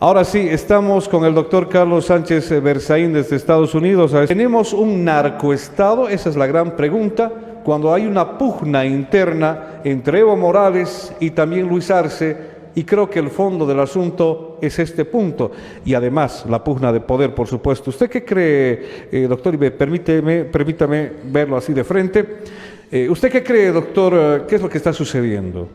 Ahora sí, estamos con el doctor Carlos Sánchez Berzaín desde Estados Unidos. ¿Tenemos un narcoestado? Esa es la gran pregunta. Cuando hay una pugna interna entre Evo Morales y también Luis Arce, y creo que el fondo del asunto es este punto. Y además, la pugna de poder, por supuesto. ¿Usted qué cree, doctor? Y permítame verlo así de frente. ¿Usted qué cree, doctor? ¿Qué es lo que está sucediendo?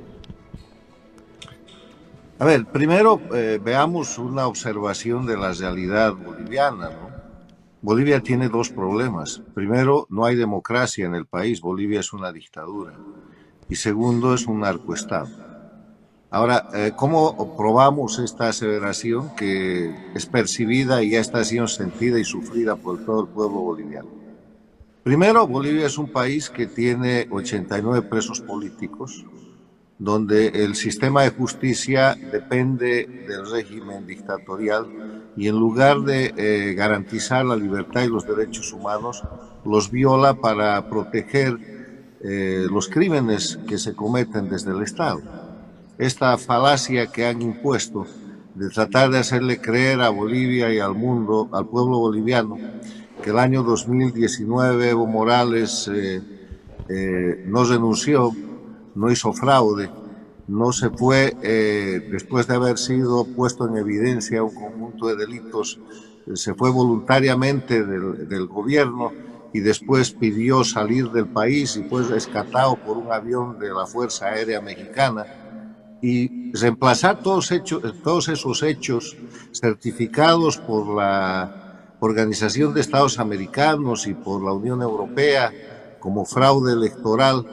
A ver, primero veamos una observación de la realidad boliviana, ¿no? Bolivia tiene dos problemas. Primero, no hay democracia en el país. Bolivia es una dictadura. Y segundo, es un narcoestado. Ahora, ¿cómo probamos esta aseveración que es percibida y ya está siendo sentida y sufrida por todo el pueblo boliviano? Primero, Bolivia es un país que tiene 89 presos políticos, donde el sistema de justicia depende del régimen dictatorial y en lugar de garantizar la libertad y los derechos humanos, los viola para proteger los crímenes que se cometen desde el Estado. Esta falacia que han impuesto de tratar de hacerle creer a Bolivia y al mundo, al pueblo boliviano, que el año 2019 Evo Morales no renunció, no hizo fraude, no se fue, después de haber sido puesto en evidencia un conjunto de delitos, se fue voluntariamente del gobierno y después pidió salir del país y fue rescatado por un avión de la Fuerza Aérea Mexicana y reemplazar todos esos hechos certificados por la Organización de Estados Americanos y por la Unión Europea como fraude electoral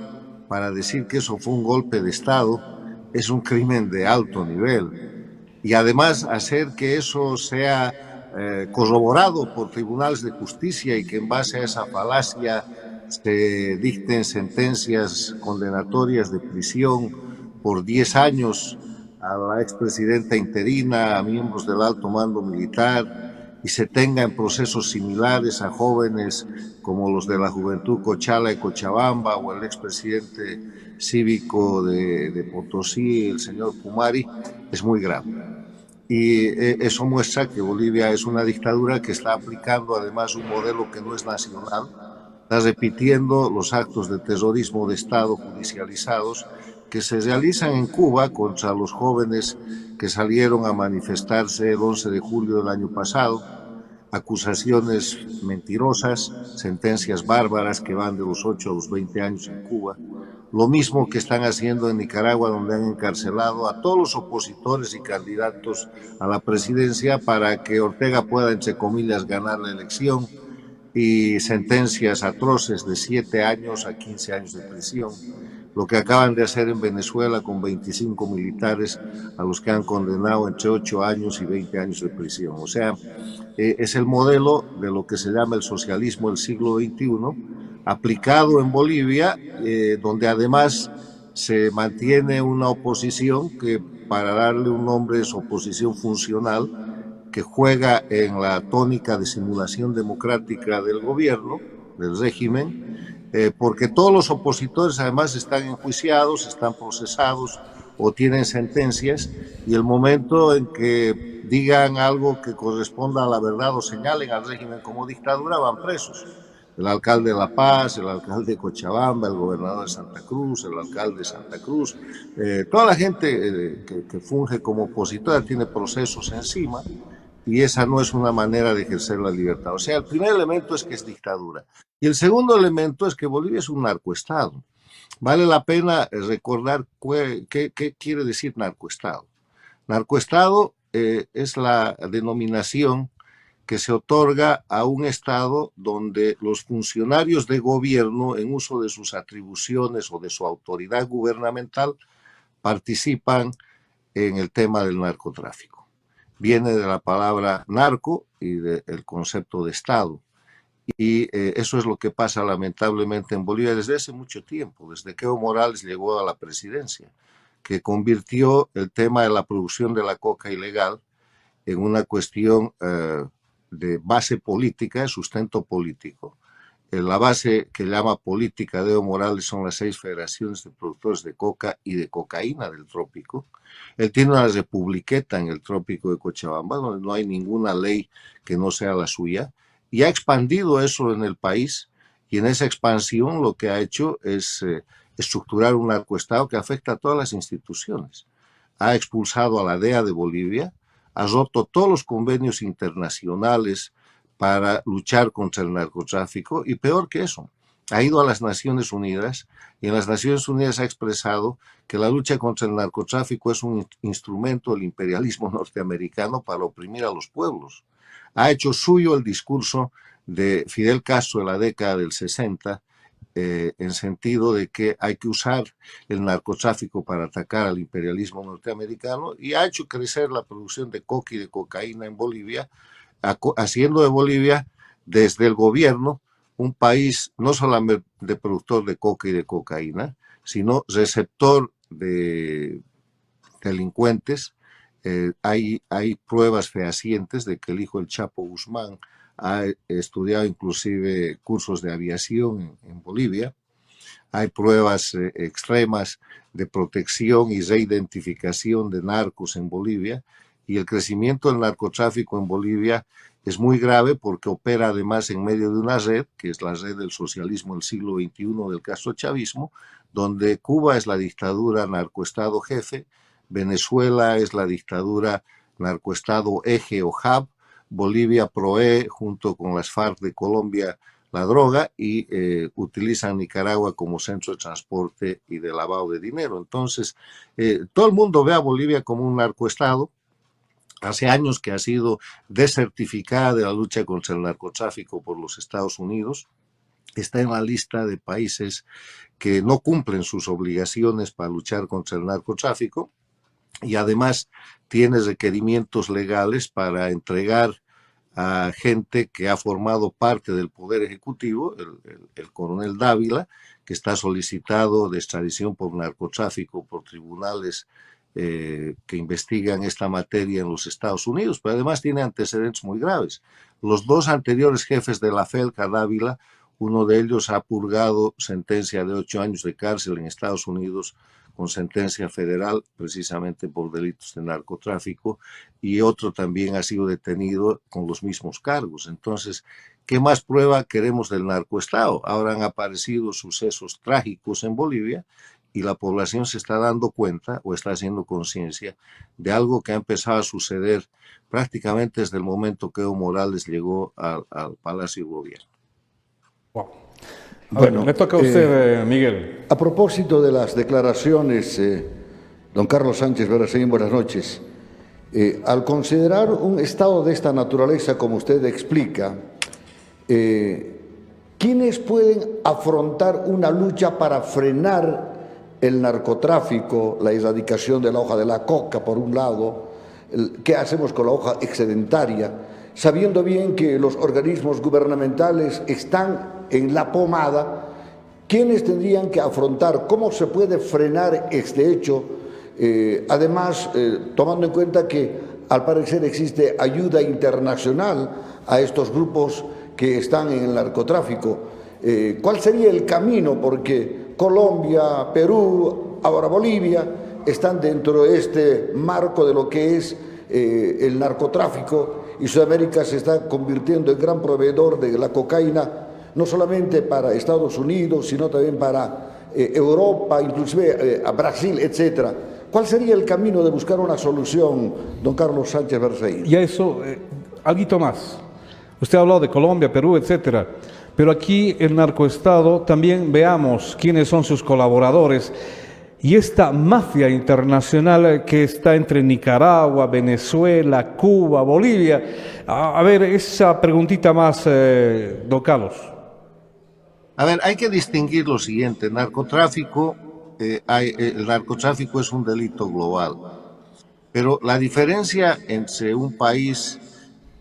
para decir que eso fue un golpe de Estado, es un crimen de alto nivel. Y además hacer que eso sea corroborado por tribunales de justicia y que en base a esa falacia se dicten sentencias condenatorias de prisión por 10 años a la expresidenta interina, a miembros del alto mando militar, y se tenga en procesos similares a jóvenes como los de la Juventud Cochala y Cochabamba o el expresidente cívico de Potosí, el señor Pumari, es muy grave. Y eso muestra que Bolivia es una dictadura que está aplicando además un modelo que no es nacional, está repitiendo los actos de terrorismo de Estado judicializados que se realizan en Cuba contra los jóvenes que salieron a manifestarse el 11 de julio del año pasado, acusaciones mentirosas, sentencias bárbaras que van de los 8 a los 20 años en Cuba, lo mismo que están haciendo en Nicaragua, donde han encarcelado a todos los opositores y candidatos a la presidencia para que Ortega pueda, entre comillas, ganar la elección, y sentencias atroces de 7 años a 15 años de prisión. Lo que acaban de hacer en Venezuela con 25 militares a los que han condenado entre 8 años y 20 años de prisión. O sea, es el modelo de lo que se llama el socialismo del siglo XXI, aplicado en Bolivia, donde además se mantiene una oposición que, para darle un nombre, es oposición funcional, que juega en la tónica de simulación democrática del gobierno, del régimen, porque todos los opositores además están enjuiciados, están procesados o tienen sentencias, y el momento en que digan algo que corresponda a la verdad o señalen al régimen como dictadura, van presos. El alcalde de La Paz, el alcalde de Cochabamba, el gobernador de Santa Cruz, el alcalde de Santa Cruz, toda la gente que funge como opositora tiene procesos encima, y esa no es una manera de ejercer la libertad. O sea, el primer elemento es que es dictadura. Y el segundo elemento es que Bolivia es un narcoestado. Vale la pena recordar qué quiere decir narcoestado. Narcoestado es la denominación que se otorga a un estado donde los funcionarios de gobierno, en uso de sus atribuciones o de su autoridad gubernamental, participan en el tema del narcotráfico. Viene de la palabra narco y del concepto de Estado. Y eso es lo que pasa lamentablemente en Bolivia desde hace mucho tiempo, desde que Evo Morales llegó a la presidencia, que convirtió el tema de la producción de la coca ilegal en una cuestión de base política, de sustento político, la base que llama política de Evo Morales son las 6 federaciones de productores de coca y de cocaína del trópico. Él tiene una republiqueta en el trópico de Cochabamba, donde no hay ninguna ley que no sea la suya, y ha expandido eso en el país, y en esa expansión lo que ha hecho es estructurar un narcoestado que afecta a todas las instituciones. Ha expulsado a la DEA de Bolivia, ha roto todos los convenios internacionales para luchar contra el narcotráfico y peor que eso, ha ido a las Naciones Unidas y en las Naciones Unidas ha expresado que la lucha contra el narcotráfico es un instrumento del imperialismo norteamericano para oprimir a los pueblos. Ha hecho suyo el discurso de Fidel Castro de la década del 60, en sentido de que hay que usar el narcotráfico para atacar al imperialismo norteamericano, y ha hecho crecer la producción de coca y de cocaína en Bolivia, haciendo de Bolivia, desde el gobierno, un país no solamente de productor de coca y de cocaína, sino receptor de delincuentes. Hay pruebas fehacientes de que el hijo del Chapo Guzmán ha estudiado inclusive cursos de aviación en Bolivia. Hay pruebas extremas de protección y reidentificación de narcos en Bolivia, y el crecimiento del narcotráfico en Bolivia es muy grave porque opera además en medio de una red, que es la red del socialismo del siglo XXI del castrochavismo, donde Cuba es la dictadura narcoestado jefe, Venezuela es la dictadura narcoestado eje o hub, Bolivia provee junto con las FARC de Colombia la droga y utilizan Nicaragua como centro de transporte y de lavado de dinero. Entonces, todo el mundo ve a Bolivia como un narcoestado. Hace años que ha sido desertificada de la lucha contra el narcotráfico por los Estados Unidos. Está en la lista de países que no cumplen sus obligaciones para luchar contra el narcotráfico, y además tiene requerimientos legales para entregar a gente que ha formado parte del Poder Ejecutivo, el coronel Dávila, que está solicitado de extradición por narcotráfico por tribunales que investigan esta materia en los Estados Unidos, pero además tiene antecedentes muy graves. Los dos anteriores jefes de la FELCA, Dávila, uno de ellos ha purgado sentencia de 8 años de cárcel en Estados Unidos con sentencia federal, precisamente por delitos de narcotráfico, y otro también ha sido detenido con los mismos cargos. Entonces, ¿qué más prueba queremos del narcoestado? Ahora han aparecido sucesos trágicos en Bolivia y la población se está dando cuenta o está haciendo conciencia de algo que ha empezado a suceder prácticamente desde el momento que Evo Morales llegó al Palacio de Gobierno. Wow. Bueno, le toca a usted, Miguel. A propósito de las declaraciones, don Carlos Sánchez Berzaín, buenas noches. Al considerar un estado de esta naturaleza, como usted explica, ¿quiénes pueden afrontar una lucha para frenar el narcotráfico, la erradicación de la hoja de la coca, por un lado? ¿Qué hacemos con la hoja excedentaria? Sabiendo bien que los organismos gubernamentales están en la pomada, ¿quiénes tendrían que afrontar? ¿Cómo se puede frenar este hecho? Además, tomando en cuenta que al parecer existe ayuda internacional a estos grupos que están en el narcotráfico, ¿cuál sería el camino? Porque Colombia, Perú, ahora Bolivia, están dentro de este marco de lo que es el narcotráfico, y Sudamérica se está convirtiendo en gran proveedor de la cocaína, no solamente para Estados Unidos, sino también para Europa, inclusive a Brasil, etcétera. ¿Cuál sería el camino de buscar una solución, don Carlos Sánchez Berzaín? Y a eso, algo más. Usted ha hablado de Colombia, Perú, etcétera. Pero aquí el narcoestado, también veamos quiénes son sus colaboradores. Y esta mafia internacional que está entre Nicaragua, Venezuela, Cuba, Bolivia. A ver, esa preguntita más, don Carlos. A ver, hay que distinguir lo siguiente. El narcotráfico es un delito global, pero la diferencia entre un país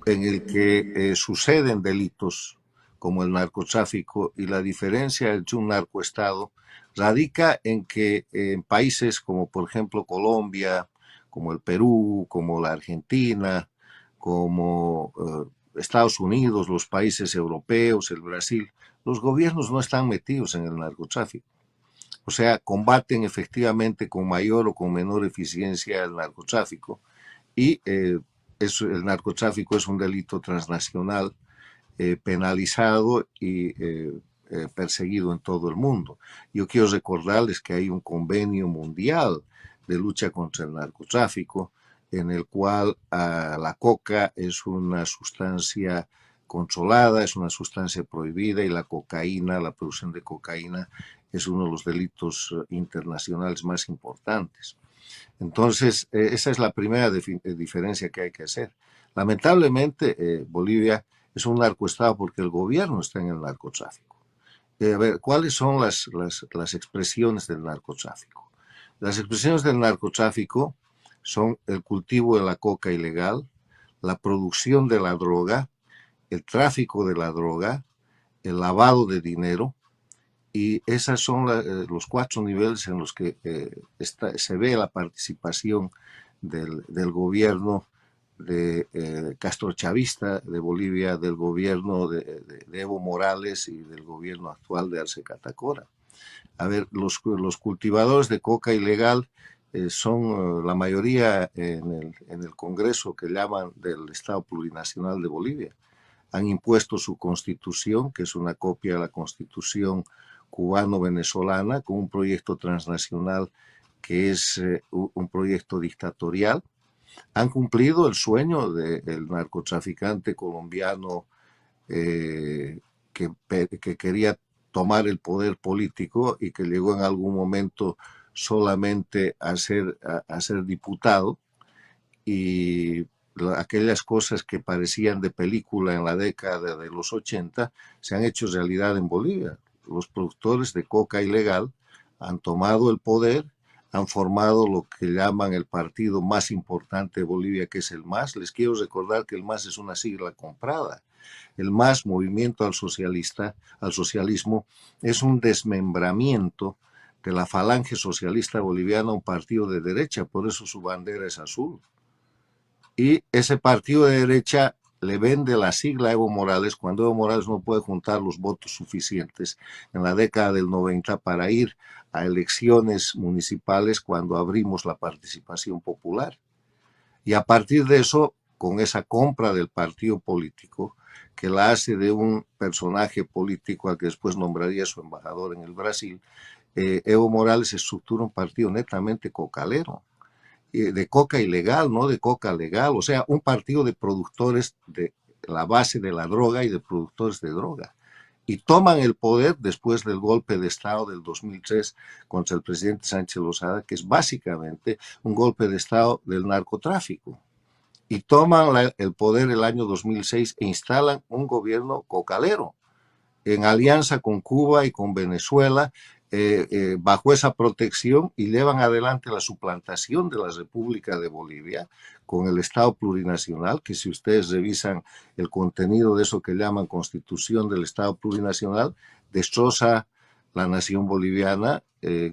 en el que suceden delitos como el narcotráfico y la diferencia entre un narcoestado radica en que en países como por ejemplo Colombia, como el Perú, como la Argentina, como Estados Unidos, los países europeos, el Brasil, los gobiernos no están metidos en el narcotráfico. O sea, combaten efectivamente con mayor o con menor eficiencia el narcotráfico y el narcotráfico es un delito transnacional penalizado y perseguido en todo el mundo. Yo quiero recordarles que hay un convenio mundial de lucha contra el narcotráfico en el cual la coca es una sustancia controlada, es una sustancia prohibida y la cocaína, la producción de cocaína es uno de los delitos internacionales más importantes. Entonces, esa es la primera diferencia que hay que hacer. Lamentablemente, Bolivia es un narcoestado porque el gobierno está en el narcotráfico. A ver, ¿cuáles son las expresiones del narcotráfico? Las expresiones del narcotráfico son el cultivo de la coca ilegal, la producción de la droga, el tráfico de la droga, el lavado de dinero, y esos son los 4 niveles en los que se ve la participación del gobierno de Castro Chavista de Bolivia, del gobierno de Evo Morales y del gobierno actual de Arce Catacora. A ver, los cultivadores de coca ilegal son la mayoría en el Congreso que llaman del Estado Plurinacional de Bolivia. Han impuesto su constitución, que es una copia de la constitución cubano-venezolana, con un proyecto transnacional que es un proyecto dictatorial. Han cumplido el sueño del narcotraficante colombiano que quería tomar el poder político y que llegó en algún momento solamente a ser diputado, y aquellas cosas que parecían de película en la década de los 80 se han hecho realidad en Bolivia. Los productores de coca ilegal han tomado el poder, han formado lo que llaman el partido más importante de Bolivia, que es el MAS. Les quiero recordar que el MAS es una sigla comprada. El MAS, Movimiento al Socialismo, es un desmembramiento de la Falange Socialista Boliviana, un partido de derecha, por eso su bandera es azul. Y ese partido de derecha le vende la sigla a Evo Morales cuando Evo Morales no puede juntar los votos suficientes en la década del 90 para ir a elecciones municipales cuando abrimos la participación popular. Y a partir de eso, con esa compra del partido político, que la hace de un personaje político al que después nombraría su embajador en el Brasil, Evo Morales estructura un partido netamente cocalero, de coca ilegal, no de coca legal, o sea, un partido de productores de la base de la droga y de productores de droga. Y toman el poder después del golpe de Estado del 2003 contra el presidente Sánchez Lozada, que es básicamente un golpe de Estado del narcotráfico. Y toman el poder el año 2006 e instalan un gobierno cocalero, en alianza con Cuba y con Venezuela, bajo esa protección, y llevan adelante la suplantación de la República de Bolivia con el Estado plurinacional, que si ustedes revisan el contenido de eso que llaman Constitución del Estado plurinacional, destroza la nación boliviana,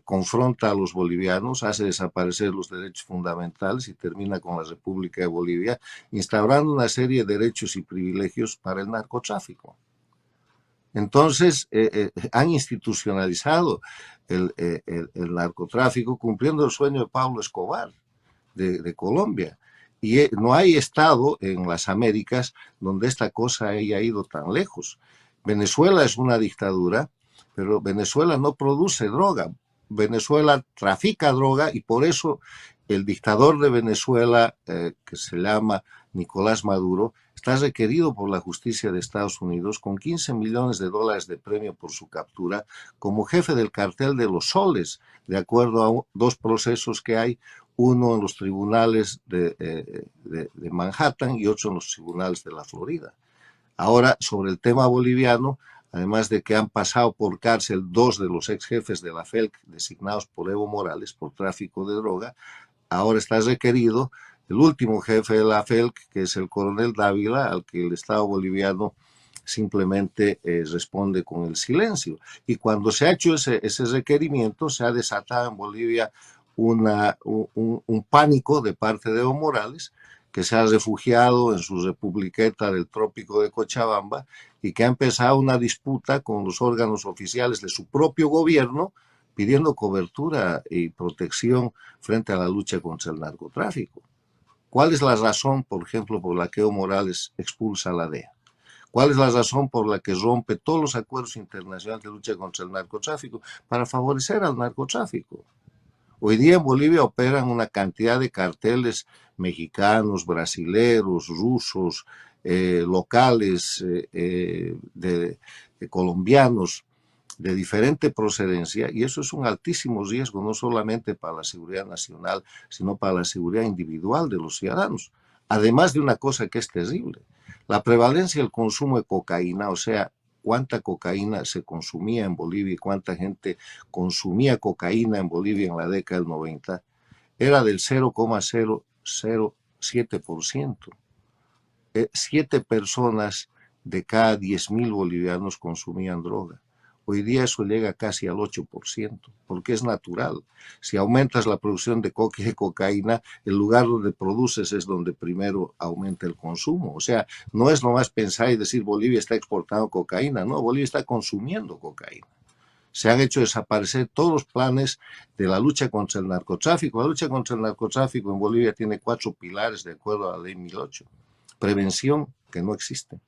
confronta a los bolivianos, hace desaparecer los derechos fundamentales y termina con la República de Bolivia, instaurando una serie de derechos y privilegios para el narcotráfico. Entonces, han institucionalizado el narcotráfico, cumpliendo el sueño de Pablo Escobar de Colombia. Y no hay estado en las Américas donde esta cosa haya ido tan lejos. Venezuela es una dictadura, pero Venezuela no produce droga. Venezuela trafica droga y por eso el dictador de Venezuela, que se llama Nicolás Maduro, está requerido por la justicia de Estados Unidos con $15 millones de premio por su captura como jefe del cartel de los soles, de acuerdo a dos procesos que hay, uno en los tribunales de Manhattan y otro en los tribunales de la Florida. Ahora, sobre el tema boliviano, además de que han pasado por cárcel 2 de los ex jefes de la FELC designados por Evo Morales por tráfico de droga, ahora está requerido el último jefe de la FELC, que es el coronel Dávila, al que el Estado boliviano simplemente responde con el silencio. Y cuando se ha hecho ese requerimiento, se ha desatado en Bolivia un pánico de parte de Evo Morales, que se ha refugiado en su republiqueta del trópico de Cochabamba y que ha empezado una disputa con los órganos oficiales de su propio gobierno pidiendo cobertura y protección frente a la lucha contra el narcotráfico. ¿Cuál es la razón, por ejemplo, por la que Evo Morales expulsa a la DEA? ¿Cuál es la razón por la que rompe todos los acuerdos internacionales de lucha contra el narcotráfico? Para favorecer al narcotráfico. Hoy día en Bolivia operan una cantidad de carteles mexicanos, brasileros, rusos, locales, de colombianos, de diferente procedencia, y eso es un altísimo riesgo, no solamente para la seguridad nacional, sino para la seguridad individual de los ciudadanos. Además de una cosa que es terrible, la prevalencia del consumo de cocaína, o sea, cuánta cocaína se consumía en Bolivia y cuánta gente consumía cocaína en Bolivia en la década del 90, era del 0,007%. 7 personas de cada 10.000 bolivianos consumían droga. Hoy día eso llega casi al 8%, porque es natural. Si aumentas la producción de coca y de cocaína, el lugar donde produces es donde primero aumenta el consumo. O sea, no es nomás pensar y decir Bolivia está exportando cocaína, no, Bolivia está consumiendo cocaína. Se han hecho desaparecer todos los planes de la lucha contra el narcotráfico. La lucha contra el narcotráfico en Bolivia tiene 4 pilares de acuerdo a la ley 1008. Prevención, que no existe.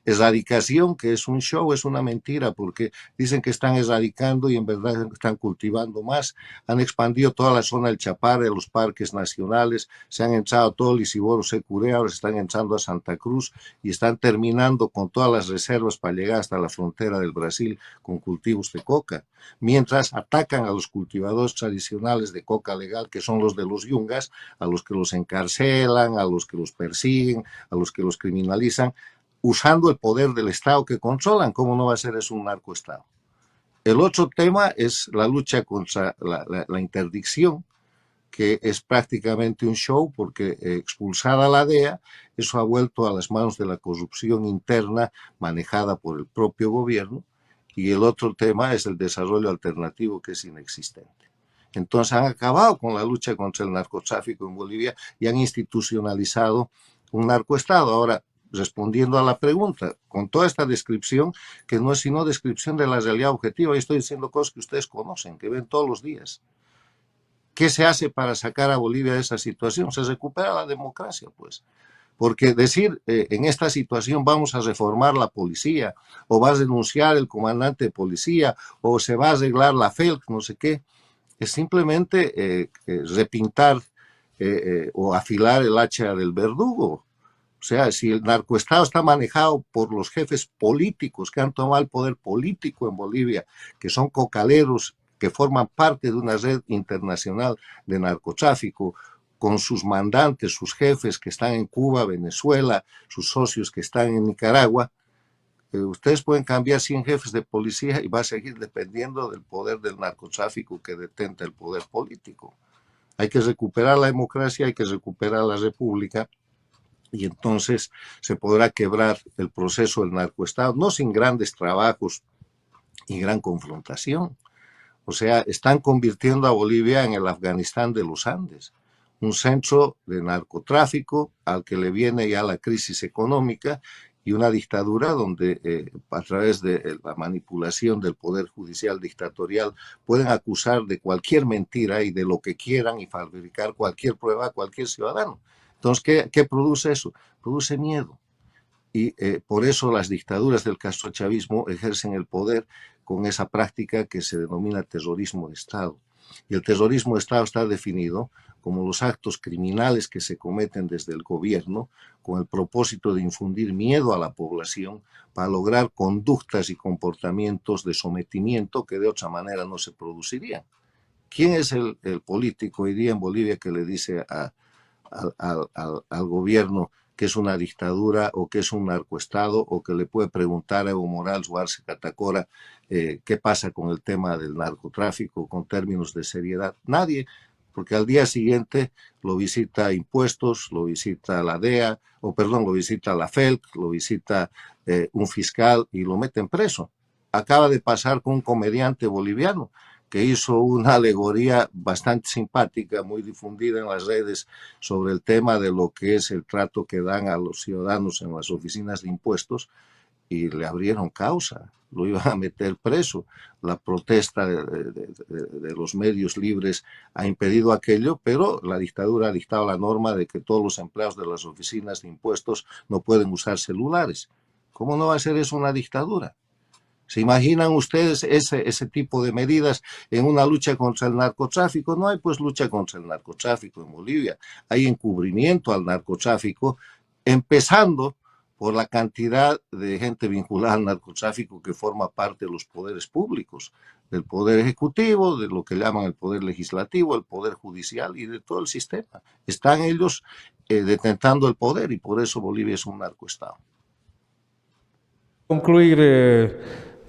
Erradicación, que es un show, es una mentira, porque dicen que están erradicando y en verdad están cultivando más. Han expandido toda la zona del Chapare, los parques nacionales, se han echado todo el Isiboro Secure, ahora se están echando a Santa Cruz y están terminando con todas las reservas para llegar hasta la frontera del Brasil con cultivos de coca. Mientras atacan a los cultivadores tradicionales de coca legal, que son los de los yungas, a los que los encarcelan, a los que los persiguen, a los que los criminalizan, usando el poder del Estado que controlan. ¿Cómo no va a ser eso un narcoestado? El otro tema es la lucha contra la interdicción, que es prácticamente un show, porque expulsada la DEA, eso ha vuelto a las manos de la corrupción interna manejada por el propio gobierno, y el otro tema es el desarrollo alternativo, que es inexistente. Entonces han acabado con la lucha contra el narcotráfico en Bolivia y han institucionalizado un narcoestado. Ahora, respondiendo a la pregunta, con toda esta descripción, que no es sino descripción de la realidad objetiva, y estoy diciendo cosas que ustedes conocen, que ven todos los días. ¿Qué se hace para sacar a Bolivia de esa situación? Se recupera la democracia, pues. Porque decir en esta situación vamos a reformar la policía, o va a denunciar el comandante de policía, o se va a arreglar la FELC, no sé qué, es simplemente repintar o afilar el hacha del verdugo. O sea, si el narcoestado está manejado por los jefes políticos que han tomado el poder político en Bolivia, que son cocaleros, que forman parte de una red internacional de narcotráfico, con sus mandantes, sus jefes que están en Cuba, Venezuela, sus socios que están en Nicaragua, ustedes pueden cambiar 100 jefes de policía y va a seguir dependiendo del poder del narcotráfico que detenta el poder político. Hay que recuperar la democracia, hay que recuperar la república, y entonces se podrá quebrar el proceso del narcoestado, no sin grandes trabajos y gran confrontación. O sea, están convirtiendo a Bolivia en el Afganistán de los Andes, un centro de narcotráfico al que le viene ya la crisis económica y una dictadura donde a través de la manipulación del poder judicial dictatorial pueden acusar de cualquier mentira y de lo que quieran y fabricar cualquier prueba a cualquier ciudadano. Entonces, ¿qué produce eso? Produce miedo. Y por eso las dictaduras del castrochavismo ejercen el poder con esa práctica que se denomina terrorismo de Estado. Y el terrorismo de Estado está definido como los actos criminales que se cometen desde el gobierno con el propósito de infundir miedo a la población para lograr conductas y comportamientos de sometimiento que de otra manera no se producirían. ¿Quién es el político hoy día en Bolivia que le dice al gobierno que es una dictadura o que es un narcoestado, o que le puede preguntar a Evo Morales o a Arce Catacora qué pasa con el tema del narcotráfico con términos de seriedad? Nadie, porque al día siguiente lo visita Impuestos, lo visita la DEA, lo visita la FELC, lo visita un fiscal y lo meten preso. Acaba de pasar con un comediante boliviano que hizo una alegoría bastante simpática, muy difundida en las redes, sobre el tema de lo que es el trato que dan a los ciudadanos en las oficinas de impuestos, y le abrieron causa, lo iban a meter preso. La protesta de los medios libres ha impedido aquello, pero la dictadura ha dictado la norma de que todos los empleados de las oficinas de impuestos no pueden usar celulares. ¿Cómo no va a ser eso una dictadura? ¿Se imaginan ustedes ese tipo de medidas en una lucha contra el narcotráfico? No hay pues lucha contra el narcotráfico en Bolivia. Hay encubrimiento al narcotráfico, empezando por la cantidad de gente vinculada al narcotráfico que forma parte de los poderes públicos, del poder ejecutivo, de lo que llaman el poder legislativo, el poder judicial y de todo el sistema. Están ellos detentando el poder y por eso Bolivia es un narcoestado. Concluir,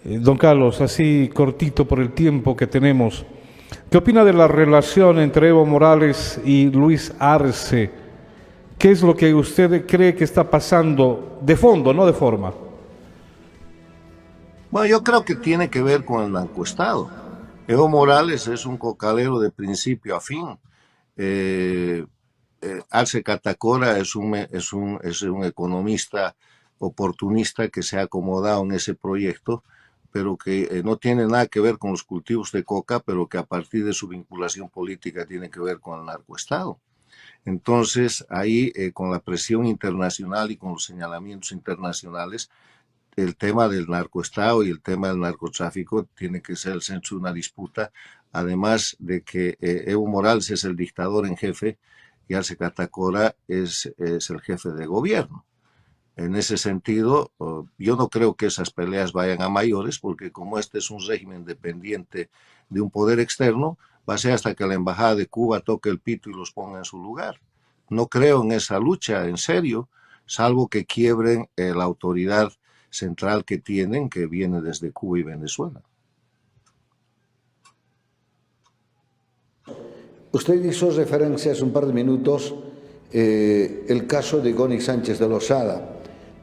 don Carlos, así cortito por el tiempo que tenemos. ¿Qué opina de la relación entre Evo Morales y Luis Arce? ¿Qué es lo que usted cree que está pasando de fondo, no de forma? Bueno, yo creo que tiene que ver con el narcoestado. Evo Morales es un cocalero de principio a fin. Eh, Arce Catacora es un economista oportunista que se ha acomodado en ese proyecto, pero que no tiene nada que ver con los cultivos de coca, pero que a partir de su vinculación política tiene que ver con el narcoestado. Entonces, ahí, con la presión internacional y con los señalamientos internacionales, el tema del narcoestado y el tema del narcotráfico tiene que ser el centro de una disputa, además de que Evo Morales es el dictador en jefe y Arce Catacora es el jefe de gobierno. En ese sentido, yo no creo que esas peleas vayan a mayores, porque como este es un régimen dependiente de un poder externo, va a ser hasta que la Embajada de Cuba toque el pito y los ponga en su lugar. No creo en esa lucha, en serio, salvo que quiebren la autoridad central que tienen, que viene desde Cuba y Venezuela. Usted hizo referencia hace un par de minutos el caso de Goni Sánchez de Lozada.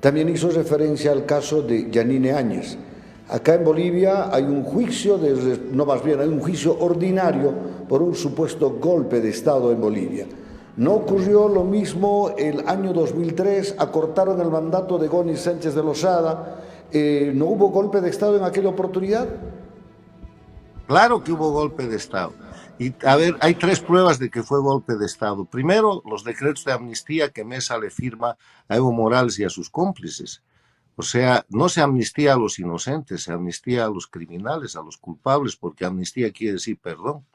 También hizo referencia al caso de Yanine Áñez. Acá en Bolivia hay un juicio, no más bien, hay un juicio ordinario por un supuesto golpe de Estado en Bolivia. ¿No ocurrió lo mismo el año 2003? Acortaron el mandato de Goni Sánchez de Lozada. ¿No hubo golpe de Estado en aquella oportunidad? Claro que hubo golpe de Estado. Y a ver, hay tres pruebas de que fue golpe de Estado. Primero, los decretos de amnistía que Mesa le firma a Evo Morales y a sus cómplices. O sea, no se amnistía a los inocentes, se amnistía a los criminales, a los culpables, porque amnistía quiere decir perdón.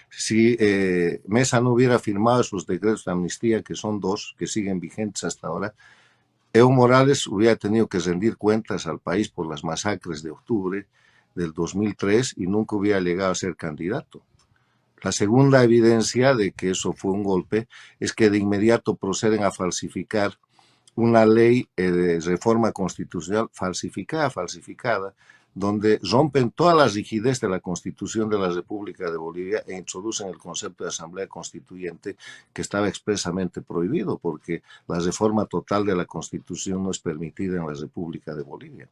Si Mesa no hubiera firmado esos decretos de amnistía, que son dos, que siguen vigentes hasta ahora, Evo Morales hubiera tenido que rendir cuentas al país por las masacres de octubre del 2003 y nunca hubiera llegado a ser candidato. La segunda evidencia de que eso fue un golpe es que de inmediato proceden a falsificar una ley de reforma constitucional falsificada, donde rompen toda la rigidez de la Constitución de la República de Bolivia e introducen el concepto de Asamblea Constituyente, que estaba expresamente prohibido, porque la reforma total de la Constitución no es permitida en la República de Bolivia.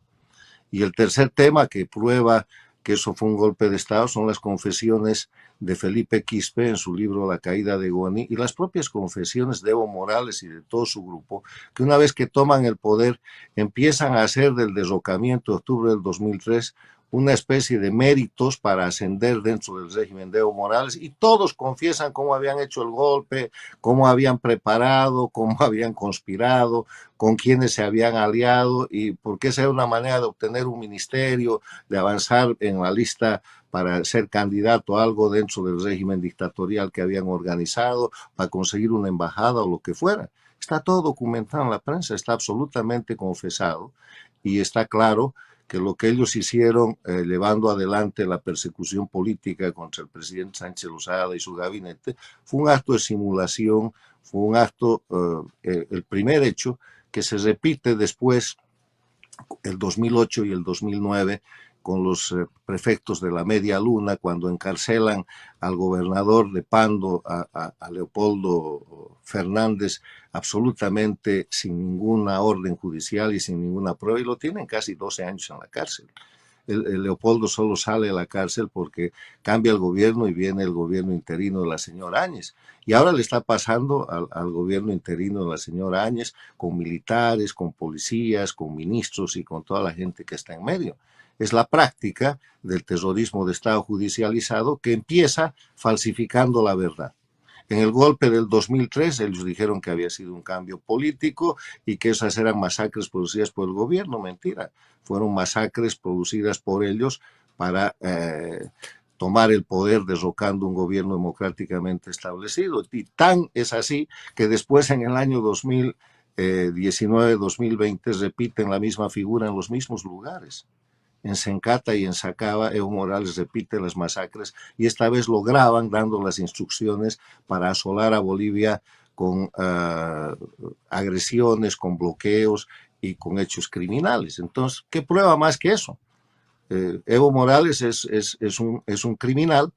Y el tercer tema que prueba que eso fue un golpe de Estado son las confesiones de Felipe Quispe en su libro La caída de Goni y las propias confesiones de Evo Morales y de todo su grupo, que una vez que toman el poder empiezan a hacer del derrocamiento de octubre del 2003 una especie de méritos para ascender dentro del régimen de Evo Morales, y todos confiesan cómo habían hecho el golpe, cómo habían preparado, cómo habían conspirado, con quienes se habían aliado, y porque esa era una manera de obtener un ministerio, de avanzar en la lista para ser candidato a algo dentro del régimen dictatorial que habían organizado, para conseguir una embajada o lo que fuera. Está todo documentado en la prensa, está absolutamente confesado, y está claro que lo que ellos hicieron llevando adelante la persecución política contra el presidente Sánchez Lozada y su gabinete fue un acto de simulación, fue un acto, el primer hecho, que se repite después, el 2008 y el 2009, con los prefectos de la Media Luna, cuando encarcelan al gobernador de Pando, a Leopoldo Fernández, absolutamente sin ninguna orden judicial y sin ninguna prueba, y lo tienen casi 12 años en la cárcel. el Leopoldo solo sale de la cárcel porque cambia el gobierno y viene el gobierno interino de la señora Áñez. Y ahora le está pasando al gobierno interino de la señora Áñez con militares, con policías, con ministros y con toda la gente que está en medio. Es la práctica del terrorismo de Estado judicializado que empieza falsificando la verdad. En el golpe del 2003 ellos dijeron que había sido un cambio político y que esas eran masacres producidas por el gobierno. Mentira, fueron masacres producidas por ellos para tomar el poder derrocando un gobierno democráticamente establecido. Y tan es así que después en el año 2019-2020 repiten la misma figura en los mismos lugares. En Sencata y en Sacaba, Evo Morales repite las masacres y esta vez lo graban dando las instrucciones para asolar a Bolivia con agresiones, con bloqueos y con hechos criminales. Entonces, ¿qué prueba más que eso? Evo Morales es un criminal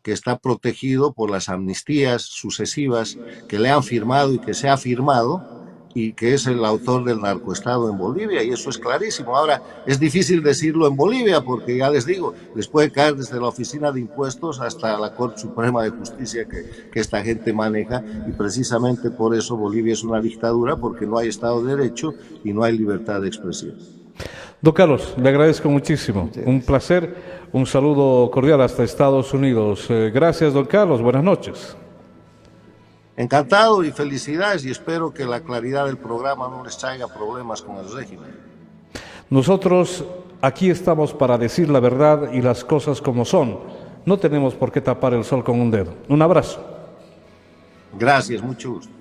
que está protegido por las amnistías sucesivas que le han firmado y que se ha firmado, y que es el autor del narcoestado en Bolivia, y eso es clarísimo. Ahora, es difícil decirlo en Bolivia, porque ya les digo, les puede caer desde la Oficina de Impuestos hasta la Corte Suprema de Justicia que esta gente maneja, y precisamente por eso Bolivia es una dictadura, porque no hay Estado de Derecho y no hay libertad de expresión. Don Carlos, le agradezco muchísimo. Un placer, un saludo cordial hasta Estados Unidos. Gracias, don Carlos, buenas noches. Encantado y felicidades, y espero que la claridad del programa no les traiga problemas con el régimen. Nosotros aquí estamos para decir la verdad y las cosas como son. No tenemos por qué tapar el sol con un dedo. Un abrazo. Gracias, mucho gusto.